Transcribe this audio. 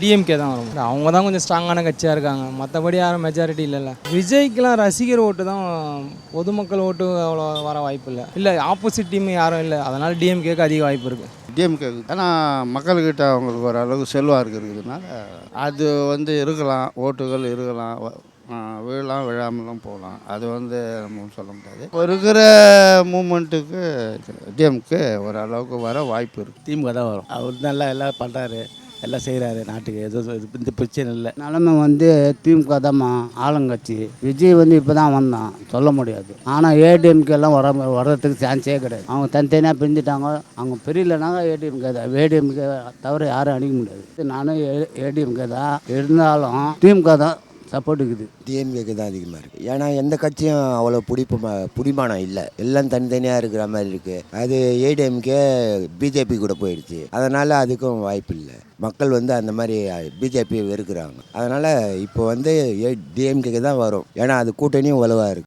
DMK தான் வரும். அவங்க தான் கொஞ்சம் ஸ்ட்ராங்கான கட்சியாக இருக்காங்க, மற்றபடி யாரும் மெஜாரிட்டி இல்லைல்ல. விஜய்க்கெலாம் ரசிகர் ஓட்டு தான், பொதுமக்கள் ஓட்டு அவ்வளோ வர வாய்ப்பு இல்லை. இல்லை, ஆப்போசிட் டீம் யாரும் இல்லை, அதனால் டிஎம்கேக்கு அதிக வாய்ப்பு இருக்குது. டிஎம்கே ஏன்னா மக்கள்கிட்ட அவங்களுக்கு ஓரளவுக்கு செல்வாக்கு இருக்குதுனால அது இருக்கலாம், ஓட்டுகள் இருக்கலாம், விழலாம் விழாமலும் போகலாம். அது நம்ம சொல்ல முடியாது. இப்போ இருக்கிற மூமெண்ட்டுக்கு டிஎம்கே ஓரளவுக்கு வர வாய்ப்பு இருக்குது. திமுக தான் வரும். அவர் நல்லா எல்லாம் பண்ணுறாரு, எல்லாம் செய்கிறாரு, நாட்டுக்கு எதுவும் இந்த பிரச்சனை இல்லை. நிலைமை திமுக தான் ஆளுங்கட்சி. விஜய் இப்போ தான் வந்தான், சொல்ல முடியாது. ஆனால் ஏடிஎம்கேலாம் வர்றதுக்கு சான்ஸே கிடையாது. அவங்க தனித்தனியாக பிரிஞ்சுட்டாங்க. அவங்க பிரியலைனாங்க ஏடிஎம்கே தான். ஏடிஎம்கே தவிர யாரும் அடிக்க முடியாது. நானும் ஏடிஎம்கே தான், இருந்தாலும் திமுக தான் சப்போர்ட் இருக்குது. டிஎம்கேக்கு தான் அதிகமாக இருக்குது. ஏன்னா எந்த கட்சியும் அவ்வளோ பிடிமானம் இல்லை, எல்லாம் தனித்தனியாக இருக்கிற மாதிரி இருக்குது. அது ஏடிஎம்கே பிஜேபி கூட போயிடுச்சு, அதனால் அதுக்கும் வாய்ப்பு இல்லை. மக்கள் அந்த மாதிரி பிஜேபியை வெறுக்கிறாங்க. அதனால் இப்போ டிஎம்கேக்கு தான் வரும். ஏன்னா அது கூட்டணியும் வலுவாக இருக்குது.